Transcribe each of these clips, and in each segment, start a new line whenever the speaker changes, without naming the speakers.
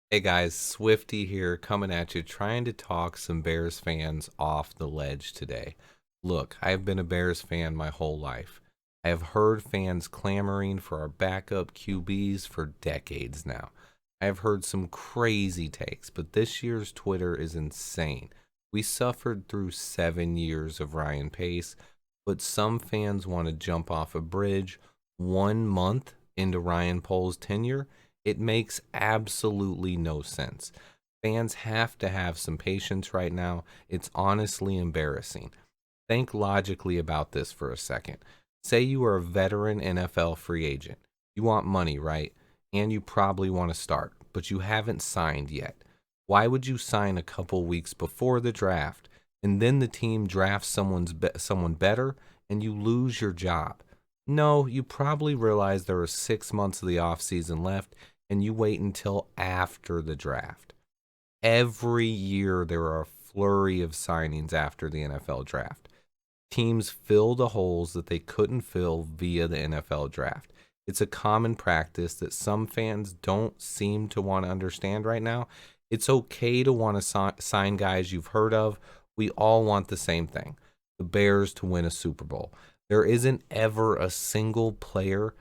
Hey guys, Swifty here coming at you trying to talk some Bears fans off the ledge today. Look, I've been a Bears fan my whole life. I have heard fans clamoring for our backup QBs for decades now. I have heard some crazy takes, but this year's Twitter is insane. We suffered through 7 years of Ryan Pace, but some fans want to jump off a bridge 1 month into Ryan Poles' tenure. It makes absolutely no sense. Fans have to have some patience right now. It's honestly embarrassing. Think logically about this for a second. Say you are a veteran NFL free agent. You want money, right? And you probably want to start, but you haven't signed yet. Why would you sign a couple weeks before the draft and then the team drafts someone better and you lose your job? No, you probably realize there are 6 months of the offseason left and you wait until after the draft. Every year there are a flurry of signings after the NFL draft. Teams fill the holes that they couldn't fill via the NFL draft. It's a common practice that some fans don't seem to want to understand right now. It's okay to want to sign guys you've heard of. We all want the same thing: the Bears to win a Super Bowl. There isn't ever a single player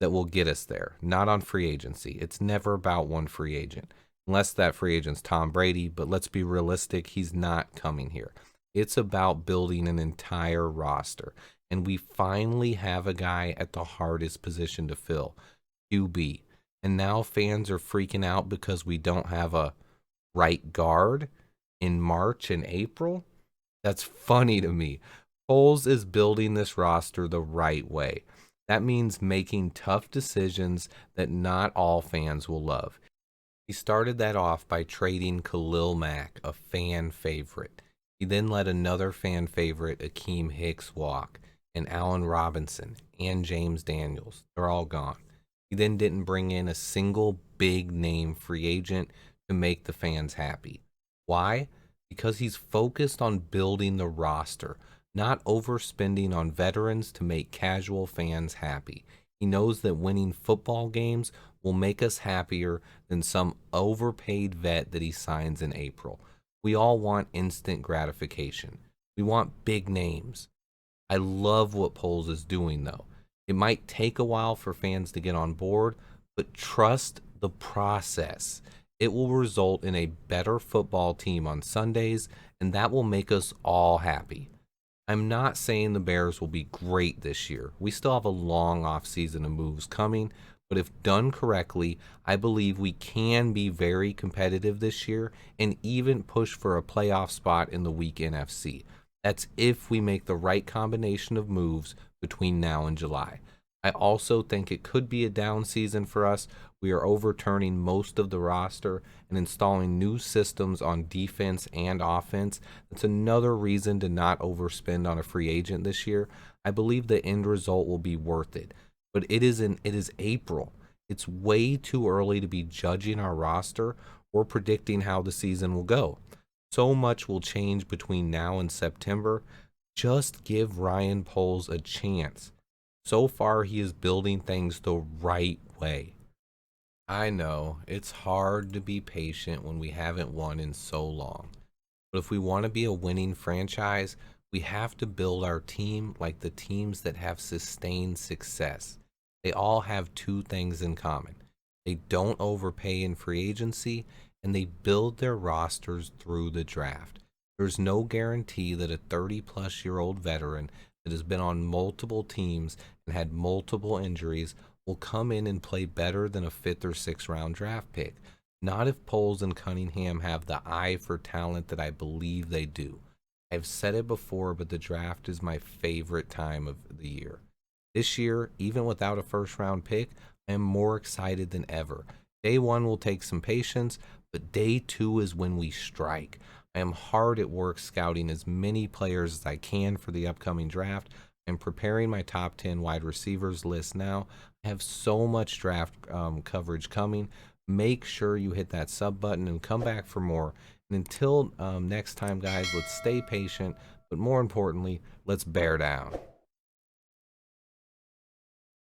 that will get us there, not on free agency. It's never about one free agent, unless that free agent's Tom Brady, but let's be realistic, he's not coming here. It's about building an entire roster, and we finally have a guy at the hardest position to fill, QB. And now fans are freaking out because we don't have a right guard in March and April. That's funny to me. Foles is building this roster the right way. That means making tough decisions that not all fans will love. He started that off by trading Khalil Mack, a fan favorite. He then let another fan favorite, Akeem Hicks, walk, and Allen Robinson and James Daniels. They're all gone. He then didn't bring in a single big name free agent to make the fans happy. Why? Because he's focused on building the roster, not overspending on veterans to make casual fans happy. He knows that winning football games will make us happier than some overpaid vet that he signs in April. We all want instant gratification. We want big names. I love what Poles is doing, though. It might take a while for fans to get on board, but trust the process. It will result in a better football team on Sundays, and that will make us all happy. I'm not saying the Bears will be great this year. We still have a long offseason of moves coming, but if done correctly, I believe we can be very competitive this year and even push for a playoff spot in the weak NFC. That's if we make the right combination of moves between now and July. I also think it could be a down season for us. We are overturning most of the roster and installing new systems on defense and offense. That's another reason to not overspend on a free agent this year. I believe the end result will be worth it. But it is April. It's way too early to be judging our roster or predicting how the season will go. So much will change between now and September. Just give Ryan Poles a chance. So far, he is building things the right way. I know it's hard to be patient when we haven't won in so long. But if we want to be a winning franchise, we have to build our team like the teams that have sustained success. They all have two things in common: they don't overpay in free agency, and they build their rosters through the draft. There's no guarantee that a 30-plus-year-old veteran that has been on multiple teams and had multiple injuries will come in and play better than a fifth or sixth round draft pick. Not if Poles and Cunningham have the eye for talent that I believe they do. I've said it before, but the draft is my favorite time of the year. This year, even without a first round pick, I am more excited than ever. Day one will take some patience, but day two is when we strike. I am hard at work scouting as many players as I can for the upcoming draft. I'm preparing my top 10 wide receivers list now. I have so much draft coverage coming. Make sure you hit that sub button and come back for more. And until next time, guys, let's stay patient, but more importantly, let's bear down.